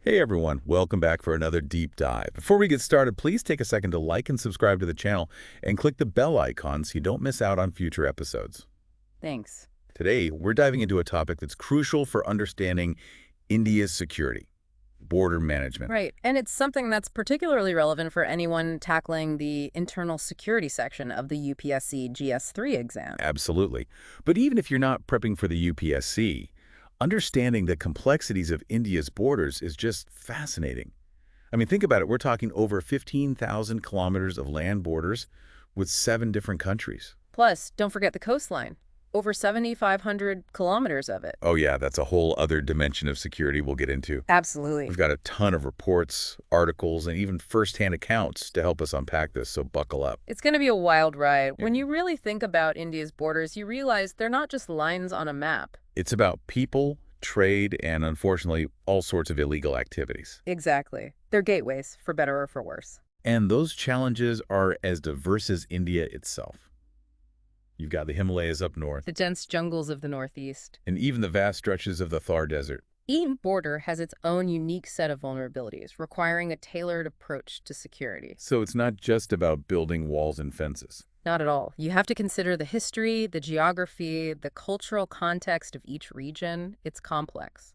Hey everyone, welcome back for another deep dive. Before we get started, please take a second to like and subscribe to the channel and click the bell icon so you don't miss out on future episodes. Thanks. Today, we're diving into a topic that's crucial for understanding India's security, border management. Right. And it's something that's particularly relevant for anyone tackling the internal security section of the UPSC GS3 exam. Absolutely. But even if you're not prepping for the UPSC, understanding the complexities of India's borders is just fascinating. I mean, think about it. We're talking over 15,000 kilometers of land borders with 7 different countries. Plus, don't forget the coastline. Over 7,500 kilometers of it. Oh yeah, that's a whole other dimension of security we'll get into. Absolutely. We've got a ton of reports, articles, and even first-hand accounts to help us unpack this, so buckle up. It's going to be a wild ride. Yeah. When you really think about India's borders, you realize they're not just lines on a map. It's about people, trade, and unfortunately, all sorts of illegal activities. Exactly. They're gateways, for better or for worse. And those challenges are as diverse as India itself. You've got the Himalayas up north, The dense jungles of the Northeast. and even the vast stretches of the Thar Desert. Each border has its own unique set of vulnerabilities, requiring a tailored approach to security. So it's not just about building walls and fences. Not at all. You have to consider the history, the geography, the cultural context of each region. It's complex.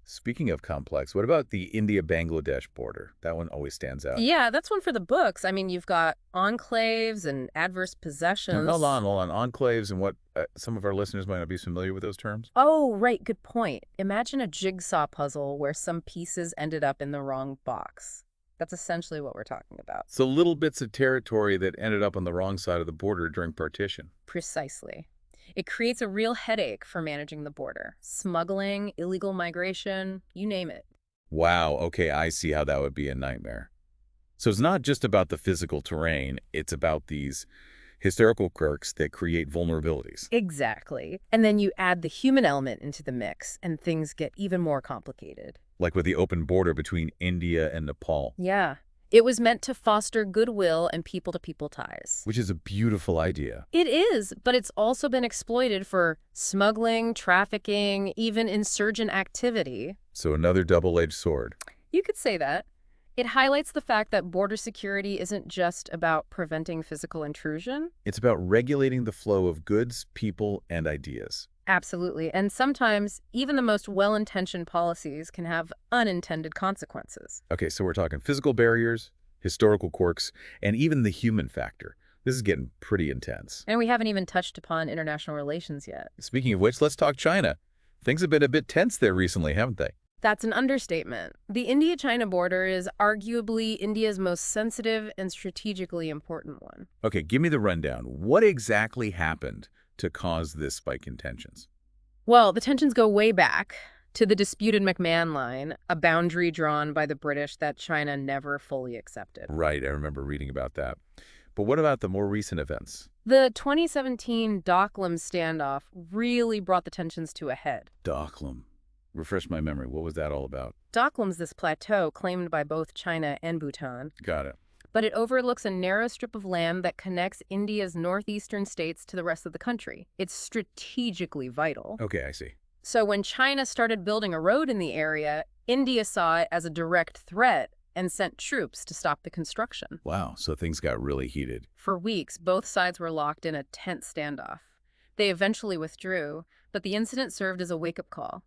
Speaking of complex, what about the India-Bangladesh border? That one always stands out. Yeah, that's one for the books. I mean, you've got enclaves and adverse possessions. Hold on. Enclaves and what some of our listeners might not be familiar with those terms. Oh, right. Good point. Imagine a jigsaw puzzle where some pieces ended up in the wrong box. That's essentially what we're talking about. So little bits of territory that ended up on the wrong side of the border during partition. Precisely. It creates a real headache for managing the border. Smuggling, illegal migration, you name it. Wow, okay, I see how that would be a nightmare. So it's not just about the physical terrain, it's about these historical quirks that create vulnerabilities. Exactly. And then you add the human element into the mix, and things get even more complicated. Like with the open border between India and Nepal. Yeah. It was meant to foster goodwill and people-to-people ties. Which is a beautiful idea. It is, but it's also been exploited for smuggling, trafficking, even insurgent activity. So another double-edged sword. You could say that. It highlights the fact that border security isn't just about preventing physical intrusion. It's about regulating the flow of goods, people, and ideas. Absolutely. And sometimes even the most well-intentioned policies can have unintended consequences. Okay, so we're talking physical barriers, historical quirks, and even the human factor. This is getting pretty intense. And we haven't even touched upon international relations yet. Speaking of which, let's talk China. Things have been a bit tense there recently, haven't they? That's an understatement. The India-China border is arguably India's most sensitive and strategically important one. Okay, give me the rundown. What exactly happened to cause this spike in tensions? Well, the tensions go way back to the disputed McMahon Line, a boundary drawn by the British that China never fully accepted. Right, I remember reading about that. But what about the more recent events? The 2017 Doklam standoff really brought the tensions to a head. Doklam. Refresh my memory. What was that all about? Doklam's this plateau claimed by both China and Bhutan, Got it. but it overlooks a narrow strip of land that connects India's northeastern states to the rest of the country. It's strategically vital. Okay, I see. So when China started building a road in the area, India saw it as a direct threat and sent troops to stop the construction. Wow, so things got really heated. For weeks, both sides were locked in a tense standoff. They eventually withdrew, but the incident served as a wake-up call.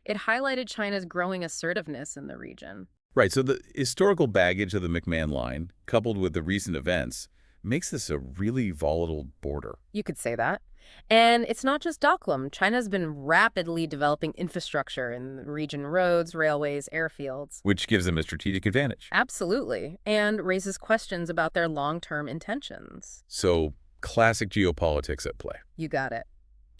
It highlighted China's growing assertiveness in the region. Right, so the historical baggage of the McMahon Line, coupled with the recent events, makes this a really volatile border. You could say that. And it's not just Doklam. China's been rapidly developing infrastructure in the region, roads, railways, airfields. Which gives them a strategic advantage. Absolutely. And raises questions about their long-term intentions. So, classic geopolitics at play. You got it.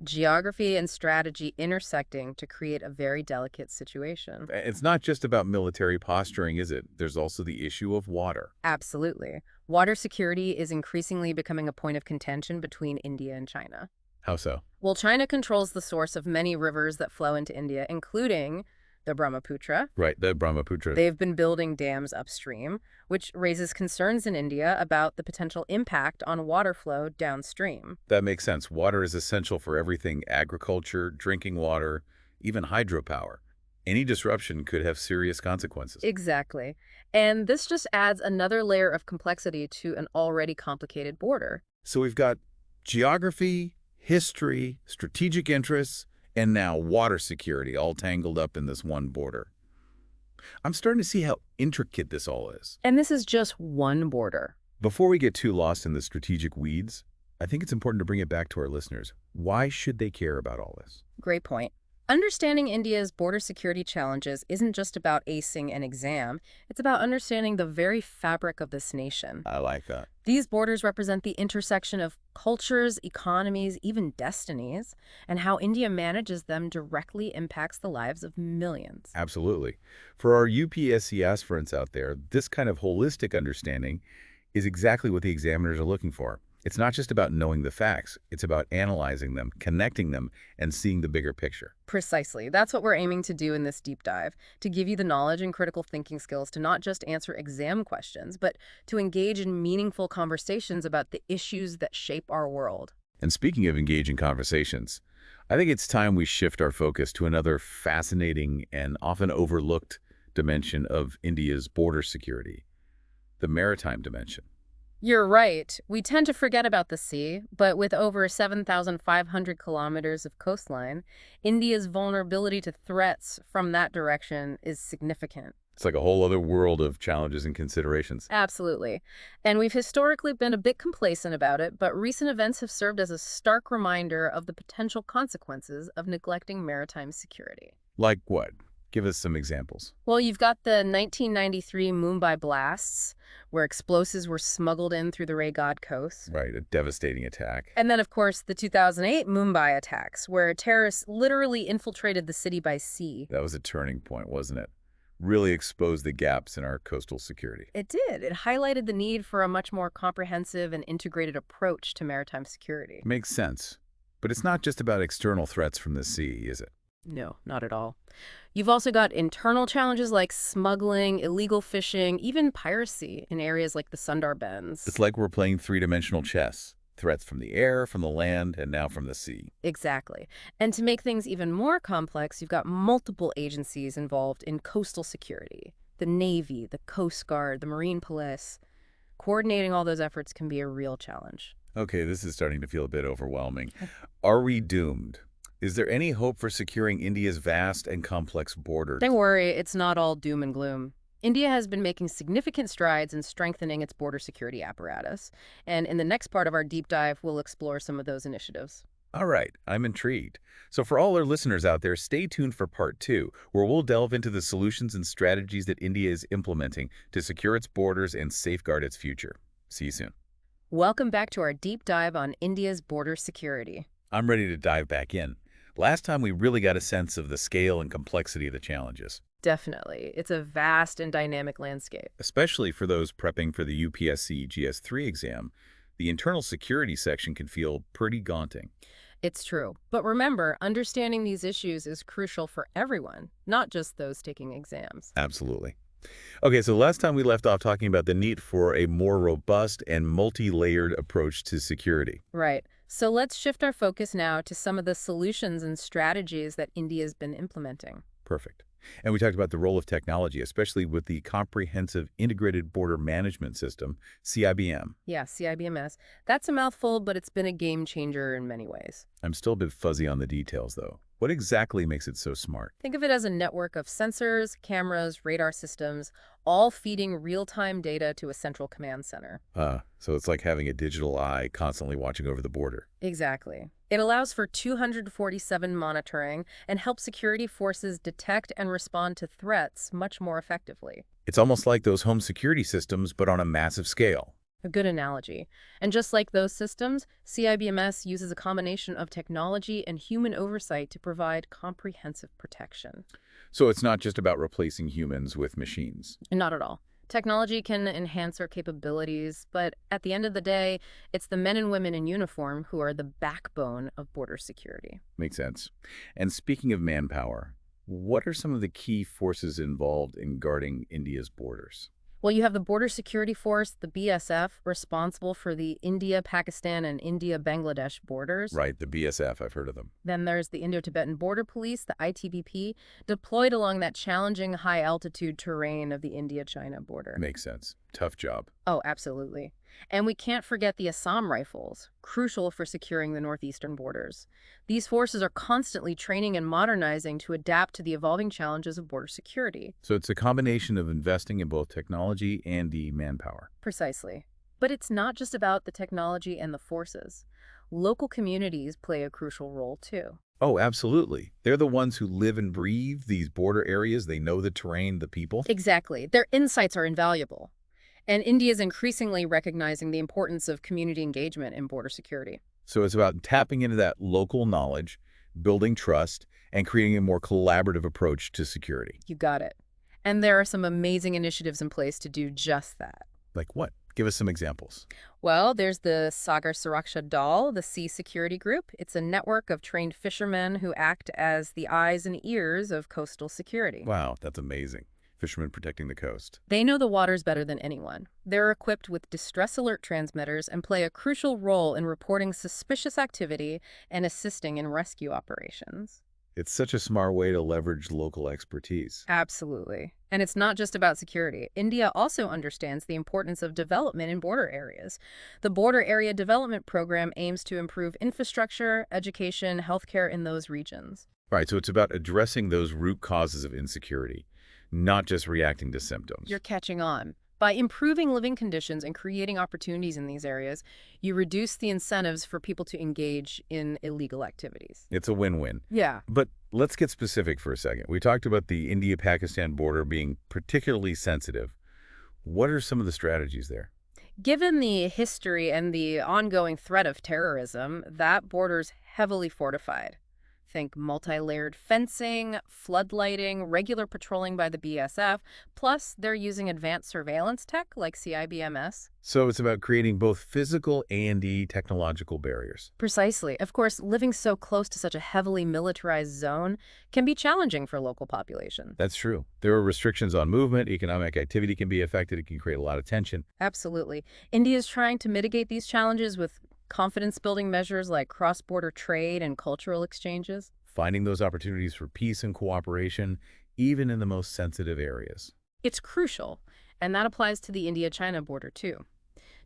Geography and strategy intersecting to create a very delicate situation. It's not just about military posturing, is it? There's also the issue of water. Absolutely. Water security is increasingly becoming a point of contention between India and China. How so? Well, China controls the source of many rivers that flow into India, including the Brahmaputra. Right, the Brahmaputra. They've been building dams upstream, which raises concerns in India about the potential impact on water flow downstream. That makes sense. Water is essential for everything: agriculture, drinking water, even hydropower. Any disruption could have serious consequences. Exactly. And this just adds another layer of complexity to an already complicated border. So we've got geography, history, strategic interests, and now water security all tangled up in this one border. I'm starting to see how intricate this all is. And this is just one border. Before we get too lost in the strategic weeds, I think it's important to bring it back to our listeners. Why should they care about all this? Great point. Understanding India's border security challenges isn't just about acing an exam, it's about understanding the very fabric of this nation. I like that. These borders represent the intersection of cultures, economies, even destinies, and how India manages them directly impacts the lives of millions. Absolutely. For our UPSC aspirants out there, this kind of holistic understanding is exactly what the examiners are looking for. It's not just about knowing the facts, it's about analyzing them, connecting them, and seeing the bigger picture. Precisely. That's what we're aiming to do in this deep dive, to give you the knowledge and critical thinking skills to not just answer exam questions, but to engage in meaningful conversations about the issues that shape our world. And speaking of engaging conversations, I think it's time we shift our focus to another fascinating and often overlooked dimension of India's border security, the maritime dimension. You're right. We tend to forget about the sea, but with over 7,500 kilometers of coastline, India's vulnerability to threats from that direction is significant. It's like a whole other world of challenges and considerations. Absolutely. And we've historically been a bit complacent about it, but recent events have served as a stark reminder of the potential consequences of neglecting maritime security. Like what? Give us some examples. Well, you've got the 1993 Mumbai blasts, where explosives were smuggled in through the Raigad coast. Right, a devastating attack. And then, of course, the 2008 Mumbai attacks, where terrorists literally infiltrated the city by sea. That was a turning point, wasn't it? Really exposed the gaps in our coastal security. It did. It highlighted the need for a much more comprehensive and integrated approach to maritime security. Makes sense. But it's not just about external threats from the sea, is it? No, not at all. You've also got internal challenges like smuggling, illegal fishing, even piracy in areas like the Sundarbans. It's like we're playing three-dimensional chess. Threats from the air, from the land, and now from the sea. Exactly. And to make things even more complex, you've got multiple agencies involved in coastal security. The Navy, the Coast Guard, the Marine Police. Coordinating all those efforts can be a real challenge. Okay, this is starting to feel a bit overwhelming. Are we doomed? Is there any hope for securing India's vast and complex borders? Don't worry, it's not all doom and gloom. India has been making significant strides in strengthening its border security apparatus, and in the next part of our deep dive, we'll explore some of those initiatives. All right, I'm intrigued. So for all our listeners out there, stay tuned for part 2, where we'll delve into the solutions and strategies that India is implementing to secure its borders and safeguard its future. See you soon. Welcome back to our deep dive on India's border security. I'm ready to dive back in. Last time, we really got a sense of the scale and complexity of the challenges. Definitely. It's a vast and dynamic landscape. Especially for those prepping for the UPSC GS3 exam, the internal security section can feel pretty daunting. It's true. But remember, understanding these issues is crucial for everyone, not just those taking exams. Absolutely. Okay, so last time we left off talking about the need for a more robust and multi-layered approach to security. Right. So let's shift our focus now to some of the solutions and strategies that India's been implementing. Perfect. And we talked about the role of technology, especially with the Comprehensive Integrated Border Management System, CIBM. Yeah, CIBMS. That's a mouthful, but it's been a game changer in many ways. I'm still a bit fuzzy on the details, though. What exactly makes it so smart? Think of it as a network of sensors, cameras, radar systems, all feeding real-time data to a central command center. So it's like having a digital eye constantly watching over the border. Exactly. It allows for 247 monitoring and helps security forces detect and respond to threats much more effectively. It's almost like those home security systems, but on a massive scale. A good analogy. And just like those systems, CIBMS uses a combination of technology and human oversight to provide comprehensive protection. So it's not just about replacing humans with machines. Not at all. Technology can enhance our capabilities, but at the end of the day, it's the men and women in uniform who are the backbone of border security. Makes sense. And speaking of manpower, what are some of the key forces involved in guarding India's borders? Well, you have the Border Security Force, the BSF, responsible for the India, Pakistan, and India-Bangladesh borders. Right, the BSF, I've heard of them. Then there's the Indo-Tibetan Border Police, the ITBP, deployed along that challenging high-altitude terrain of the India-China border. Makes sense. Tough job. Oh, absolutely. And we can't forget the Assam Rifles, crucial for securing the northeastern borders. These forces are constantly training and modernizing to adapt to the evolving challenges of border security. So it's a combination of investing in both technology and the manpower. Precisely. But it's not just about the technology and the forces. Local communities play a crucial role, too. Oh, absolutely. They're the ones who live and breathe these border areas. They know the terrain, the people. Exactly. Their insights are invaluable. And India is increasingly recognizing the importance of community engagement in border security. So it's about tapping into that local knowledge, building trust, and creating a more collaborative approach to security. You got it. And there are some amazing initiatives in place to do just that. Like what? Give us some examples. Well, there's the Sagar Suraksha Dal, the Sea Security Group. It's a network of trained fishermen who act as the eyes and ears of coastal security. Wow, that's amazing. Fishermen protecting the coast. They know the waters better than anyone. They're equipped with distress alert transmitters and play a crucial role in reporting suspicious activity and assisting in rescue operations. It's such a smart way to leverage local expertise. Absolutely. And it's not just about security. India also understands the importance of development in border areas. The Border Area Development Program aims to improve infrastructure, education, healthcare in those regions. Right, so it's about addressing those root causes of insecurity, not just reacting to symptoms. You're catching on. By improving living conditions and creating opportunities in these areas, you reduce the incentives for people to engage in illegal activities. It's a win-win. Yeah. But let's get specific for a second. We talked about the India-Pakistan border being particularly sensitive. What are some of the strategies there? Given the history and the ongoing threat of terrorism, that border's heavily fortified. Think multi-layered fencing, floodlighting, regular patrolling by the BSF, plus they're using advanced surveillance tech like CIBMS. So it's about creating both physical and technological barriers. Precisely. Of course, living so close to such a heavily militarized zone can be challenging for local population. That's true. There are restrictions on movement, economic activity can be affected, it can create a lot of tension. Absolutely. India is trying to mitigate these challenges with confidence-building measures like cross-border trade and cultural exchanges. Finding those opportunities for peace and cooperation, even in the most sensitive areas. It's crucial, and that applies to the India-China border too.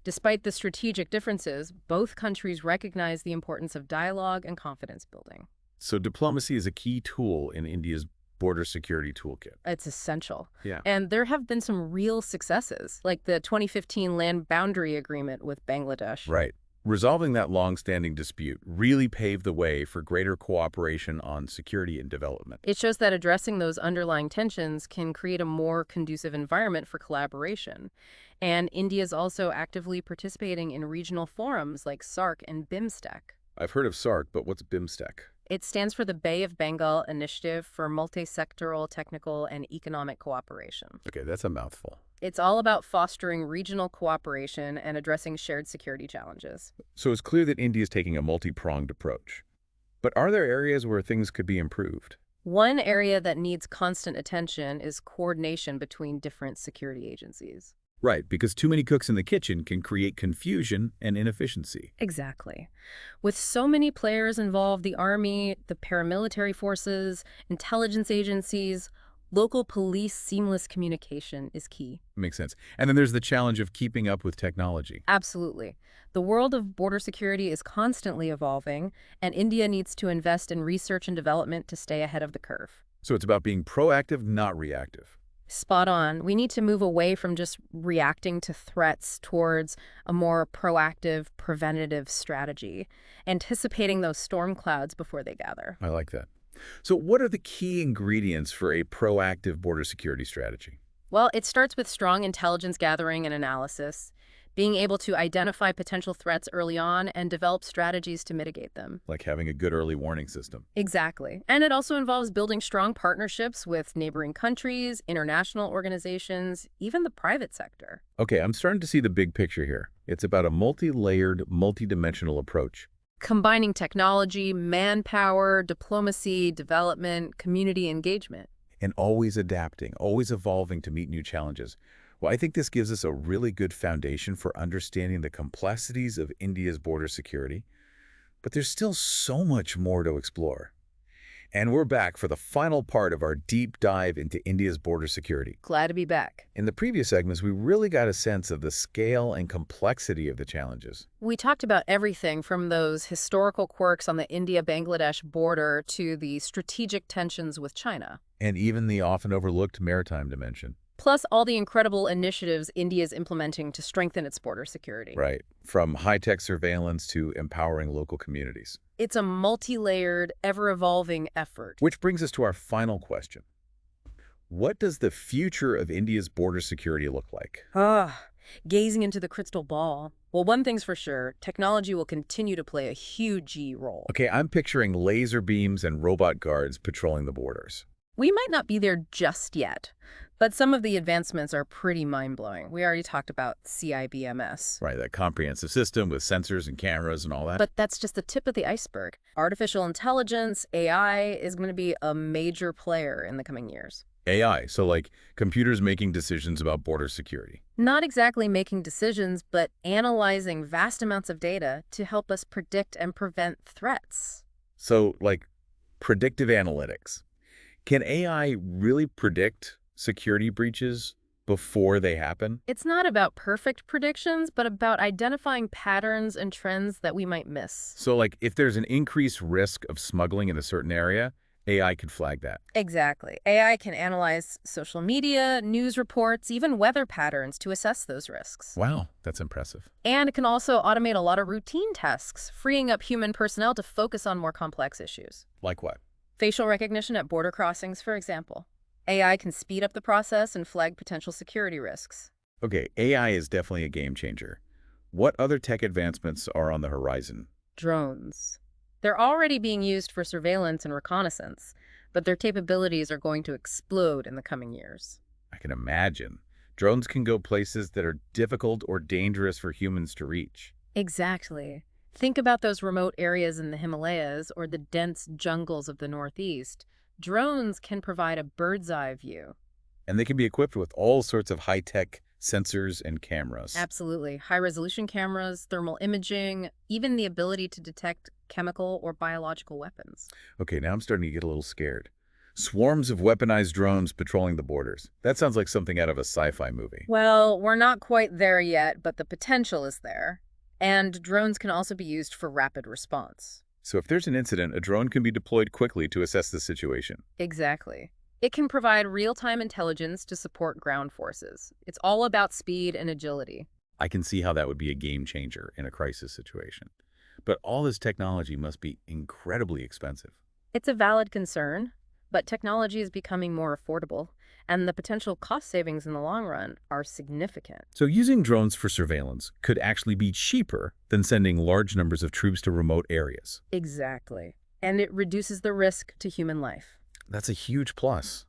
Despite the strategic differences, both countries recognize the importance of dialogue and confidence building. So diplomacy is a key tool in India's border security toolkit. It's essential. Yeah. And there have been some real successes, like the 2015 land boundary agreement with Bangladesh. Right. Resolving that long-standing dispute really paved the way for greater cooperation on security and development. It shows that addressing those underlying tensions can create a more conducive environment for collaboration. And India is also actively participating in regional forums like SARC and BIMSTEC. I've heard of SARC, but what's BIMSTEC? It stands for the Bay of Bengal Initiative for Multi-Sectoral Technical and Economic Cooperation. Okay, that's a mouthful. It's all about fostering regional cooperation and addressing shared security challenges. So it's clear that India is taking a multi-pronged approach. But are there areas where things could be improved? One area that needs constant attention is coordination between different security agencies. Right, because too many cooks in the kitchen can create confusion and inefficiency. Exactly. With so many players involved, the army, the paramilitary forces, intelligence agencies, local police, seamless communication is key. Makes sense. And then there's the challenge of keeping up with technology. Absolutely. The world of border security is constantly evolving, and India needs to invest in research and development to stay ahead of the curve. So it's about being proactive, not reactive. Spot on. We need to move away from just reacting to threats towards a more proactive, preventative strategy, anticipating those storm clouds before they gather. I like that. So what are the key ingredients for a proactive border security strategy? Well, it starts with strong intelligence gathering and analysis, being able to identify potential threats early on and develop strategies to mitigate them. Like having a good early warning system. Exactly. And it also involves building strong partnerships with neighboring countries, international organizations, even the private sector. Okay, I'm starting to see the big picture here. It's about a multi-layered, multi-dimensional approach. Combining technology, manpower, diplomacy, development, community engagement. And always adapting, always evolving to meet new challenges. Well, I think this gives us a really good foundation for understanding the complexities of India's border security, but there's still so much more to explore. And we're back for the final part of our deep dive into India's border security. Glad to be back. In the previous segments, we really got a sense of the scale and complexity of the challenges. We talked about everything from those historical quirks on the India-Bangladesh border to the strategic tensions with China. And even the often overlooked maritime dimension. Plus all the incredible initiatives India is implementing to strengthen its border security. Right. From high-tech surveillance to empowering local communities. It's a multi-layered, ever-evolving effort. Which brings us to our final question. What does the future of India's border security look like? Gazing into the crystal ball. Well, one thing's for sure, technology will continue to play a huge role. Okay, I'm picturing laser beams and robot guards patrolling the borders. We might not be there just yet, but some of the advancements are pretty mind-blowing. We already talked about CIBMS. Right, that comprehensive system with sensors and cameras and all that. But that's just the tip of the iceberg. Artificial intelligence, AI, is going to be a major player in the coming years. AI, so like computers making decisions about border security. Not exactly making decisions, but analyzing vast amounts of data to help us predict and prevent threats. So like predictive analytics. Can AI really predict security breaches before they happen? It's not about perfect predictions, but about identifying patterns and trends that we might miss. So like if there's an increased risk of smuggling in a certain area, AI could flag that. Exactly. AI can analyze social media, news reports, even weather patterns to assess those risks. Wow, that's impressive. And it can also automate a lot of routine tasks, freeing up human personnel to focus on more complex issues. Like what? Facial recognition at border crossings, for example. AI can speed up the process and flag potential security risks. Okay, AI is definitely a game changer. What other tech advancements are on the horizon? Drones. They're already being used for surveillance and reconnaissance, but their capabilities are going to explode in the coming years. I can imagine. Drones can go places that are difficult or dangerous for humans to reach. Exactly. Think about those remote areas in the Himalayas or the dense jungles of the Northeast. Drones can provide a bird's-eye view. And they can be equipped with all sorts of high-tech sensors and cameras. Absolutely. High-resolution cameras, thermal imaging, even the ability to detect chemical or biological weapons. Okay, now I'm starting to get a little scared. Swarms of weaponized drones patrolling the borders. That sounds like something out of a sci-fi movie. Well, we're not quite there yet, but the potential is there. And drones can also be used for rapid response. So if there's an incident, a drone can be deployed quickly to assess the situation. Exactly. It can provide real-time intelligence to support ground forces. It's all about speed and agility. I can see how that would be a game changer in a crisis situation. But all this technology must be incredibly expensive. It's a valid concern, but technology is becoming more affordable, and the potential cost savings in the long run are significant. So using drones for surveillance could actually be cheaper than sending large numbers of troops to remote areas. Exactly. And it reduces the risk to human life. That's a huge plus.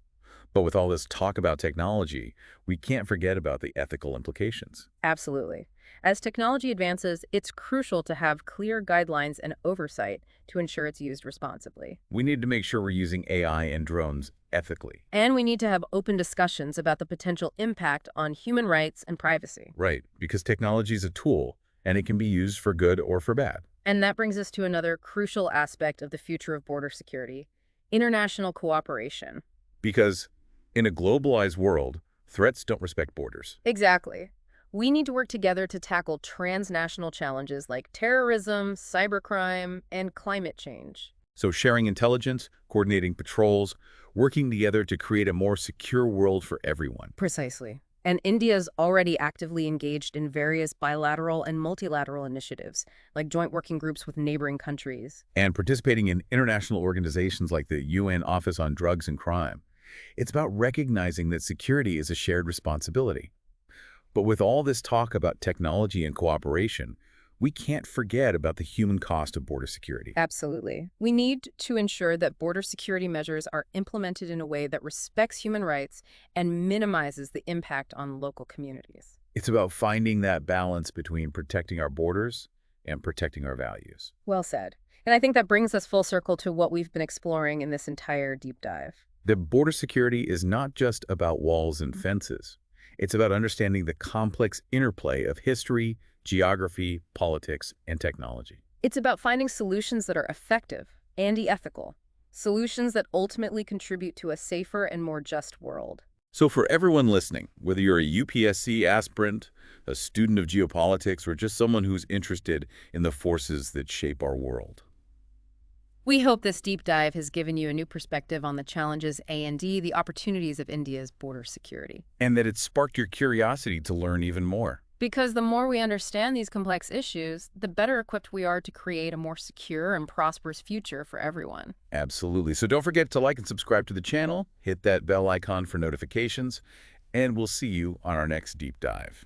But with all this talk about technology, we can't forget about the ethical implications. Absolutely. As technology advances, it's crucial to have clear guidelines and oversight to ensure it's used responsibly. We need to make sure we're using AI and drones ethically. And we need to have open discussions about the potential impact on human rights and privacy. Right, because technology is a tool, and it can be used for good or for bad. And that brings us to another crucial aspect of the future of border security: international cooperation. Because in a globalized world, threats don't respect borders. Exactly. We need to work together to tackle transnational challenges like terrorism, cybercrime, and climate change. So sharing intelligence, coordinating patrols, working together to create a more secure world for everyone. Precisely. And India is already actively engaged in various bilateral and multilateral initiatives, like joint working groups with neighboring countries. And participating in international organizations like the UN Office on Drugs and Crime. It's about recognizing that security is a shared responsibility. But with all this talk about technology and cooperation, we can't forget about the human cost of border security. Absolutely. We need to ensure that border security measures are implemented in a way that respects human rights and minimizes the impact on local communities. It's about finding that balance between protecting our borders and protecting our values. Well said. And I think that brings us full circle to what we've been exploring in this entire deep dive. The border security is not just about walls and fences. It's about understanding the complex interplay of history, geography, politics, and technology. It's about finding solutions that are effective and ethical, solutions that ultimately contribute to a safer and more just world. So for everyone listening, whether you're a UPSC aspirant, a student of geopolitics, or just someone who's interested in the forces that shape our world, We hope this deep dive has given you a new perspective on the challenges and the opportunities of India's border security. and that it sparked your curiosity to learn even more. Because the more we understand these complex issues, the better equipped we are to create a more secure and prosperous future for everyone. Absolutely. So don't forget to like and subscribe to the channel, hit that bell icon for notifications, and we'll see you on our next deep dive.